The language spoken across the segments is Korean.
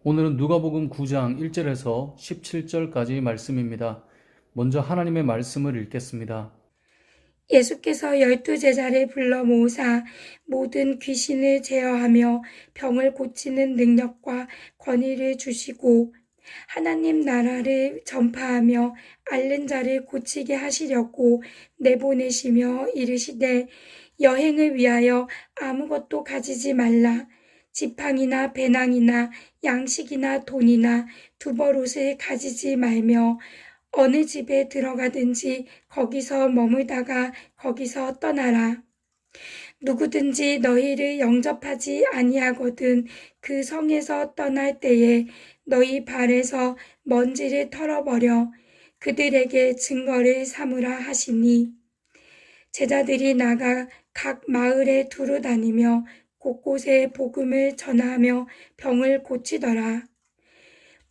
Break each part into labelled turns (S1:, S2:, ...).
S1: 오늘은 누가복음 9장 1절에서 17절까지 말씀입니다. 먼저 하나님의 말씀을 읽겠습니다.
S2: 예수께서 12제자를 불러 모으사 모든 귀신을 제어하며 병을 고치는 능력과 권위를 주시고 하나님 나라를 전파하며 앓는 자를 고치게 하시려고 내보내시며 이르시되 여행을 위하여 아무것도 가지지 말라. 지팡이나 배낭이나 양식이나 돈이나 두벌옷을 가지지 말며 어느 집에 들어가든지 거기서 머물다가 거기서 떠나라. 누구든지 너희를 영접하지 아니하거든 그 성에서 떠날 때에 너희 발에서 먼지를 털어버려 그들에게 증거를 삼으라 하시니 제자들이 나가 각 마을에 두루 다니며 곳곳에 복음을 전하며 병을 고치더라.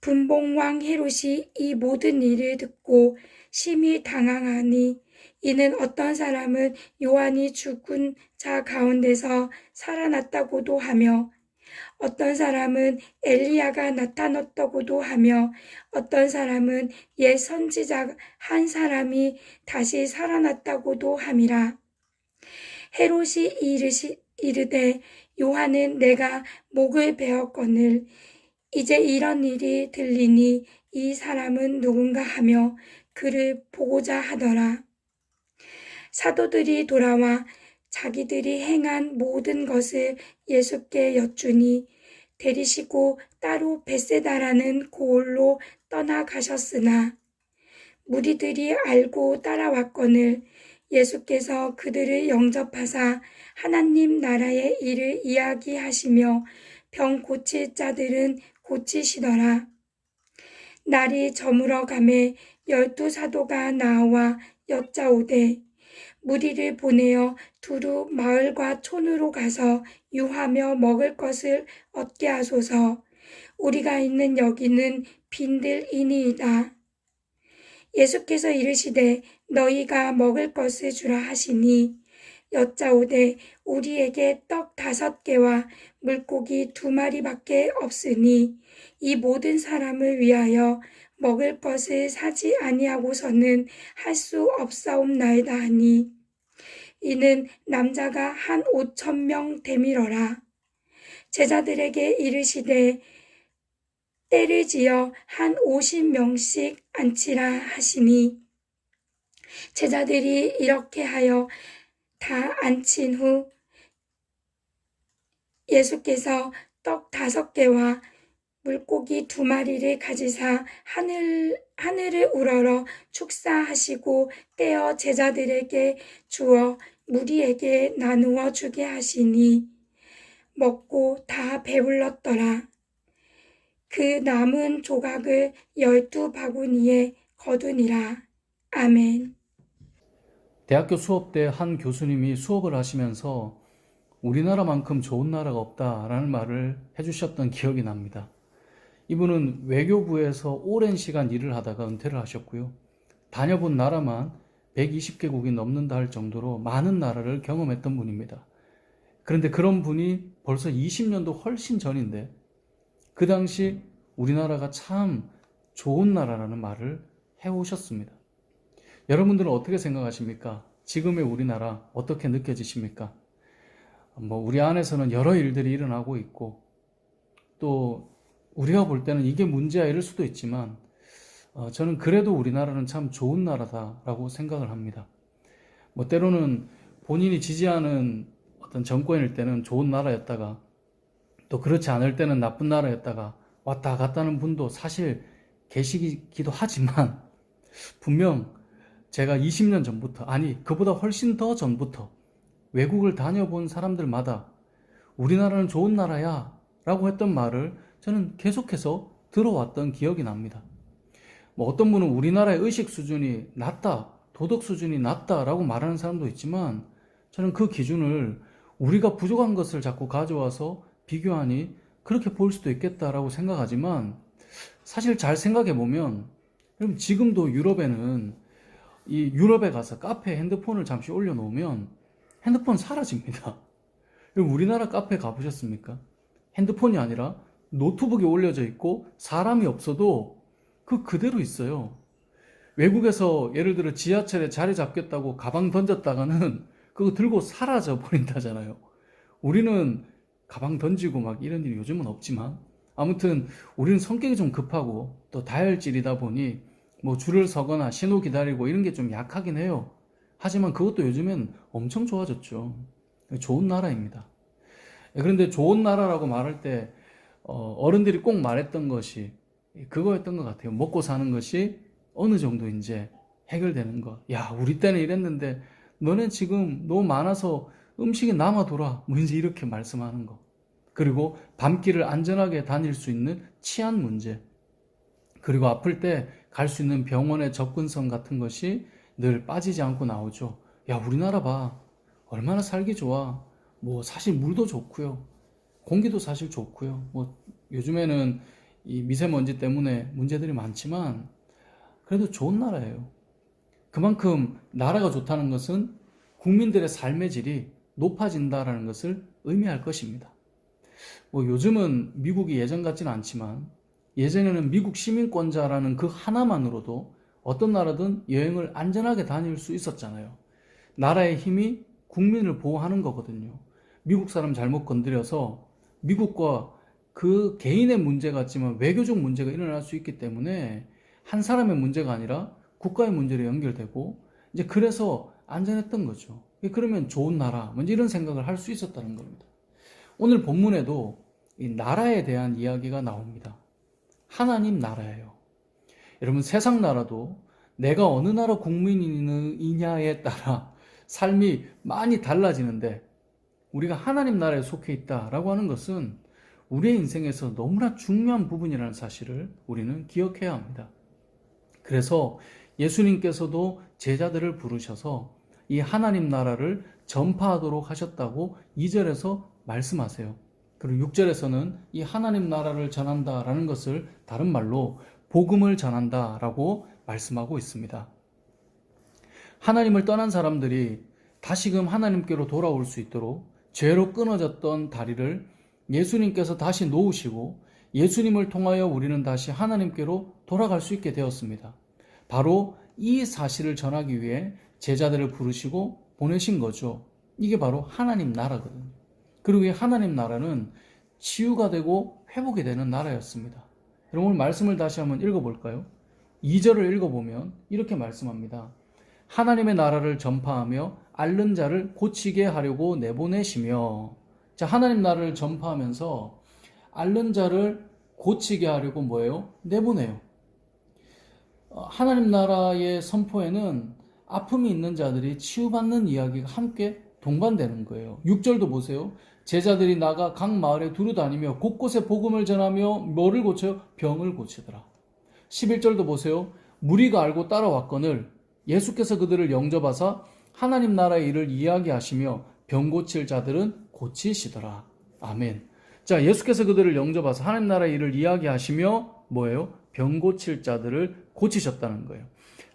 S2: 분봉왕 헤롯이 이 모든 일을 듣고 심히 당황하니 이는 어떤 사람은 요한이 죽은 자 가운데서 살아났다고도 하며 어떤 사람은 엘리야가 나타났다고도 하며 어떤 사람은 옛 선지자 한 사람이 다시 살아났다고도 함이라. 헤롯이 이르되 요한은 내가 목을 베었거늘 이제 이런 일이 들리니 이 사람은 누군가 하며 그를 보고자 하더라. 사도들이 돌아와 자기들이 행한 모든 것을 예수께 여쭈니 데리시고 따로 벳세다라는 고을로 떠나가셨으나 무리들이 알고 따라왔거늘 예수께서 그들을 영접하사 하나님 나라의 일을 이야기하시며 병 고칠 자들은 고치시더라. 날이 저물어 가매 12사도가 나와 여짜오되 무리를 보내어 두루 마을과 촌으로 가서 유하며 먹을 것을 얻게 하소서. 우리가 있는 여기는 빈들이니이다. 예수께서 이르시되 너희가 먹을 것을 주라 하시니 여짜오되 우리에게 떡 5개와 물고기 2마리밖에 없으니 이 모든 사람을 위하여 먹을 것을 사지 아니하고서는 할 수 없사옵나이다 하니 이는 남자가 한 5,000명 되밀어라. 제자들에게 이르시되 때를 지어 한 50명씩 앉히라 하시니 제자들이 이렇게 하여 다 앉힌 후 예수께서 떡 5개와 물고기 2마리를 가지사 하늘을 우러러 축사하시고 떼어 제자들에게 주어 무리에게 나누어 주게 하시니 먹고 다 배불렀더라. 그 남은 조각을 12바구니에 거두니라. 아멘.
S1: 대학교 수업 때 한 교수님이 수업을 하시면서 우리나라만큼 좋은 나라가 없다라는 말을 해주셨던 기억이 납니다. 이분은 외교부에서 오랜 시간 일을 하다가 은퇴를 하셨고요. 다녀본 나라만 120개국이 넘는다 할 정도로 많은 나라를 경험했던 분입니다. 그런데 그런 분이 벌써 20년도 훨씬 전인데 그 당시 우리나라가 참 좋은 나라라는 말을 해오셨습니다. 여러분들은 어떻게 생각하십니까? 지금의 우리나라 어떻게 느껴지십니까? 우리 안에서는 여러 일들이 일어나고 있고 또 우리가 볼 때는 이게 문제야 이럴 수도 있지만 저는 그래도 우리나라는 참 좋은 나라다라고 생각을 합니다. 때로는 본인이 지지하는 어떤 정권일 때는 좋은 나라였다가 또 그렇지 않을 때는 나쁜 나라였다가 왔다 갔다는 분도 사실 계시기도 하지만 분명 제가 20년 전부터 아니 그보다 훨씬 더 전부터 외국을 다녀본 사람들마다 우리나라는 좋은 나라야 라고 했던 말을 저는 계속해서 들어왔던 기억이 납니다. 어떤 분은 우리나라의 의식 수준이 낮다, 도덕 수준이 낮다라고 말하는 사람도 있지만 저는 그 기준을 우리가 부족한 것을 자꾸 가져와서 비교하니 그렇게 볼 수도 있겠다라고 생각하지만 사실 잘 생각해 보면 지금도 유럽에는 이 유럽에 가서 카페에 핸드폰을 잠시 올려놓으면 핸드폰 사라집니다. 우리나라 카페 가보셨습니까? 핸드폰이 아니라 노트북에 올려져 있고 사람이 없어도 그대로 있어요. 외국에서 예를 들어 지하철에 자리 잡겠다고 가방 던졌다가는 그거 들고 사라져 버린다잖아요. 우리는 가방 던지고 막 이런 일이 요즘은 없지만, 아무튼 우리는 성격이 좀 급하고 또 다혈질이다 보니 뭐 줄을 서거나 신호 기다리고 이런 게 좀 약하긴 해요. 하지만 그것도 요즘엔 엄청 좋아졌죠. 좋은 나라입니다. 그런데 좋은 나라라고 말할 때 어른들이 꼭 말했던 것이 그거였던 것 같아요. 먹고 사는 것이 어느 정도 이제 해결되는 것. 야, 우리 때는 이랬는데 너네 지금 너무 많아서 음식이 남아돌아. 뭐 이제 이렇게 말씀하는 거. 그리고 밤길을 안전하게 다닐 수 있는 치안 문제. 그리고 아플 때 갈 수 있는 병원의 접근성 같은 것이 늘 빠지지 않고 나오죠. 야, 우리나라 봐. 얼마나 살기 좋아. 뭐 사실 물도 좋고요. 공기도 사실 좋고요. 뭐 요즘에는 이 미세먼지 때문에 문제들이 많지만 그래도 좋은 나라예요. 그만큼 나라가 좋다는 것은 국민들의 삶의 질이 높아진다라는 것을 의미할 것입니다. 뭐 요즘은 미국이 예전 같지는 않지만 예전에는 미국 시민권자라는 그 하나만으로도 어떤 나라든 여행을 안전하게 다닐 수 있었잖아요. 나라의 힘이 국민을 보호하는 거거든요. 미국 사람 잘못 건드려서 미국과 그 개인의 문제 같지만 외교적 문제가 일어날 수 있기 때문에 한 사람의 문제가 아니라 국가의 문제로 연결되고 이제 그래서 안전했던 거죠. 그러면 좋은 나라, 먼저 이런 생각을 할 수 있었다는 겁니다. 오늘 본문에도 이 나라에 대한 이야기가 나옵니다. 하나님 나라예요. 여러분, 세상 나라도 내가 어느 나라 국민이냐에 따라 삶이 많이 달라지는데 우리가 하나님 나라에 속해 있다라고 하는 것은 우리의 인생에서 너무나 중요한 부분이라는 사실을 우리는 기억해야 합니다. 그래서 예수님께서도 제자들을 부르셔서 이 하나님 나라를 전파하도록 하셨다고 2절에서 말씀하세요. 그리고 6절에서는 이 하나님 나라를 전한다라는 것을 다른 말로 복음을 전한다라고 말씀하고 있습니다. 하나님을 떠난 사람들이 다시금 하나님께로 돌아올 수 있도록 죄로 끊어졌던 다리를 예수님께서 다시 놓으시고 예수님을 통하여 우리는 다시 하나님께로 돌아갈 수 있게 되었습니다. 바로 이 사실을 전하기 위해 제자들을 부르시고 보내신 거죠. 이게 바로 하나님 나라거든요. 그리고 이 하나님 나라는 치유가 되고 회복이 되는 나라였습니다. 여러분, 오늘 말씀을 다시 한번 읽어볼까요? 2절을 읽어보면 이렇게 말씀합니다. 하나님의 나라를 전파하며 앓는 자를 고치게 하려고 내보내시며. 자, 하나님 나라를 전파하면서 앓는 자를 고치게 하려고 뭐예요? 내보내요. 하나님 나라의 선포에는 아픔이 있는 자들이 치유받는 이야기가 함께 동반되는 거예요. 6절도 보세요. 제자들이 나가 각 마을에 두루 다니며 곳곳에 복음을 전하며 뭐를 고쳐요? 병을 고치더라. 11절도 보세요. 무리가 알고 따라왔거늘 예수께서 그들을 영접하사 하나님 나라의 일을 이야기하시며 병 고칠 자들은 고치시더라. 아멘. 자, 예수께서 그들을 영접하사 하나님 나라의 일을 이야기하시며 뭐예요? 병 고칠 자들을 고치셨다는 거예요.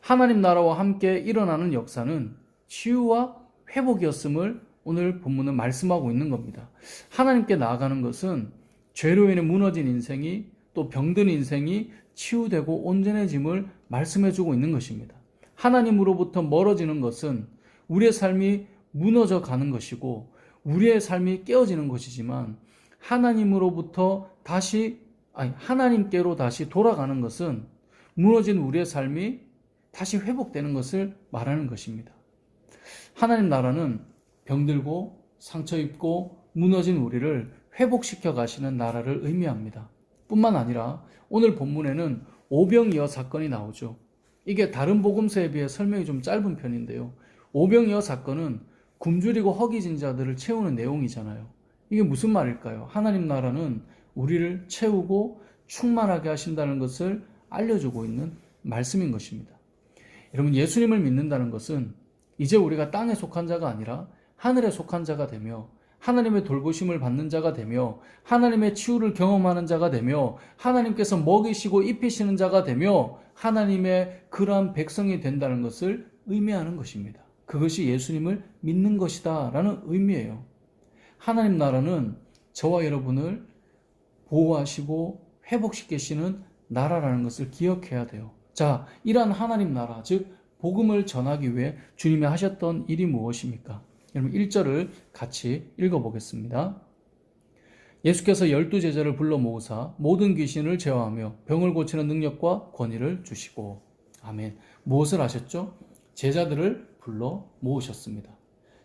S1: 하나님 나라와 함께 일어나는 역사는 치유와 회복이었음을 오늘 본문은 말씀하고 있는 겁니다. 하나님께 나아가는 것은 죄로 인해 무너진 인생이 또 병든 인생이 치유되고 온전해짐을 말씀해주고 있는 것입니다. 하나님으로부터 멀어지는 것은 우리의 삶이 무너져 가는 것이고 우리의 삶이 깨어지는 것이지만 하나님께로 다시 돌아가는 것은 무너진 우리의 삶이 다시 회복되는 것을 말하는 것입니다. 하나님 나라는 병들고 상처 입고 무너진 우리를 회복시켜 가시는 나라를 의미합니다. 뿐만 아니라 오늘 본문에는 오병이어 사건이 나오죠. 이게 다른 복음서에 비해 설명이 좀 짧은 편인데요. 오병이어 사건은 굶주리고 허기진 자들을 채우는 내용이잖아요. 이게 무슨 말일까요? 하나님 나라는 우리를 채우고 충만하게 하신다는 것을 알려주고 있는 말씀인 것입니다. 여러분, 예수님을 믿는다는 것은 이제 우리가 땅에 속한 자가 아니라 하늘에 속한 자가 되며 하나님의 돌보심을 받는 자가 되며 하나님의 치유를 경험하는 자가 되며 하나님께서 먹이시고 입히시는 자가 되며 하나님의 그러한 백성이 된다는 것을 의미하는 것입니다. 그것이 예수님을 믿는 것이다 라는 의미예요. 하나님 나라는 저와 여러분을 보호하시고 회복시키시는 나라라는 것을 기억해야 돼요. 자, 이러한 하나님 나라, 즉 복음을 전하기 위해 주님이 하셨던 일이 무엇입니까? 여러분 1절을 같이 읽어보겠습니다. 예수께서 12제자를 불러 모으사 모든 귀신을 제어하며 병을 고치는 능력과 권위를 주시고. 아멘. 무엇을 하셨죠? 제자들을 불러 모으셨습니다.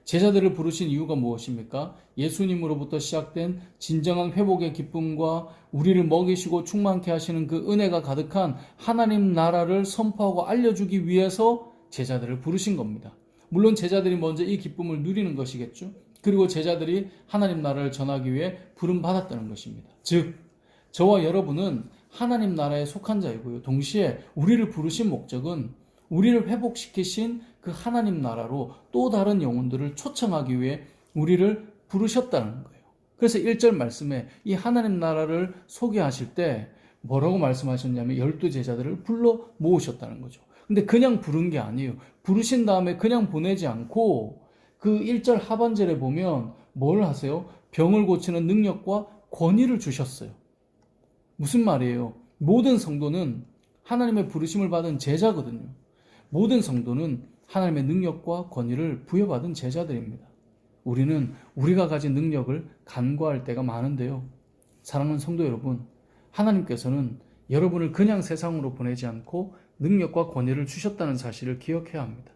S1: 제자들을 부르신 이유가 무엇입니까? 예수님으로부터 시작된 진정한 회복의 기쁨과 우리를 먹이시고 충만케 하시는 그 은혜가 가득한 하나님 나라를 선포하고 알려주기 위해서 제자들을 부르신 겁니다. 물론 제자들이 먼저 이 기쁨을 누리는 것이겠죠. 그리고 제자들이 하나님 나라를 전하기 위해 부름받았다는 것입니다. 즉, 저와 여러분은 하나님 나라에 속한 자이고요. 동시에 우리를 부르신 목적은 우리를 회복시키신 그 하나님 나라로 또 다른 영혼들을 초청하기 위해 우리를 부르셨다는 거예요. 그래서 1절 말씀에 이 하나님 나라를 소개하실 때 뭐라고 말씀하셨냐면 12제자들을 불러 모으셨다는 거죠. 근데 그냥 부른 게 아니에요. 부르신 다음에 그냥 보내지 않고 그 1절 하반절에 보면 뭘 하세요? 병을 고치는 능력과 권위를 주셨어요. 무슨 말이에요? 모든 성도는 하나님의 부르심을 받은 제자거든요. 모든 성도는 하나님의 능력과 권위를 부여받은 제자들입니다. 우리는 우리가 가진 능력을 간과할 때가 많은데요. 사랑하는 성도 여러분, 하나님께서는 여러분을 그냥 세상으로 보내지 않고 능력과 권위를 주셨다는 사실을 기억해야 합니다.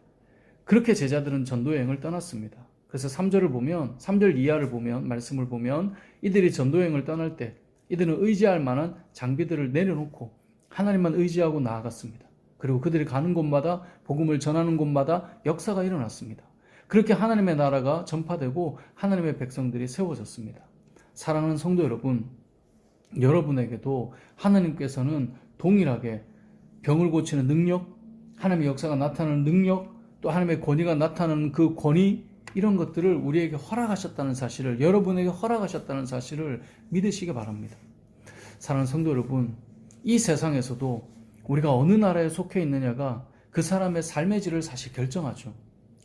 S1: 그렇게 제자들은 전도여행을 떠났습니다. 그래서 3절을 보면, 3절 이하를 보면, 말씀을 보면 이들이 전도여행을 떠날 때 이들은 의지할 만한 장비들을 내려놓고 하나님만 의지하고 나아갔습니다. 그리고 그들이 가는 곳마다 복음을 전하는 곳마다 역사가 일어났습니다. 그렇게 하나님의 나라가 전파되고 하나님의 백성들이 세워졌습니다. 사랑하는 성도 여러분, 여러분에게도 하나님께서는 동일하게 병을 고치는 능력, 하나님의 역사가 나타나는 능력, 또 하나님의 권위가 나타나는 그 권위, 이런 것들을 우리에게 허락하셨다는 사실을, 여러분에게 허락하셨다는 사실을 믿으시기 바랍니다. 사랑하는 성도 여러분, 이 세상에서도 우리가 어느 나라에 속해 있느냐가 그 사람의 삶의 질을 사실 결정하죠.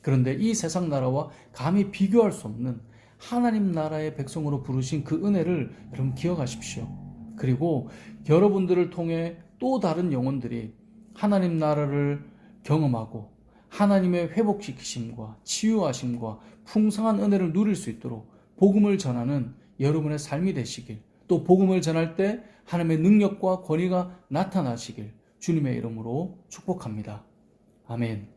S1: 그런데 이 세상 나라와 감히 비교할 수 없는 하나님 나라의 백성으로 부르신 그 은혜를 여러분 기억하십시오. 그리고 여러분들을 통해 또 다른 영혼들이 하나님 나라를 경험하고 하나님의 회복시키심과 치유하심과 풍성한 은혜를 누릴 수 있도록 복음을 전하는 여러분의 삶이 되시길, 또 복음을 전할 때 하나님의 능력과 권위가 나타나시길 주님의 이름으로 축복합니다. 아멘.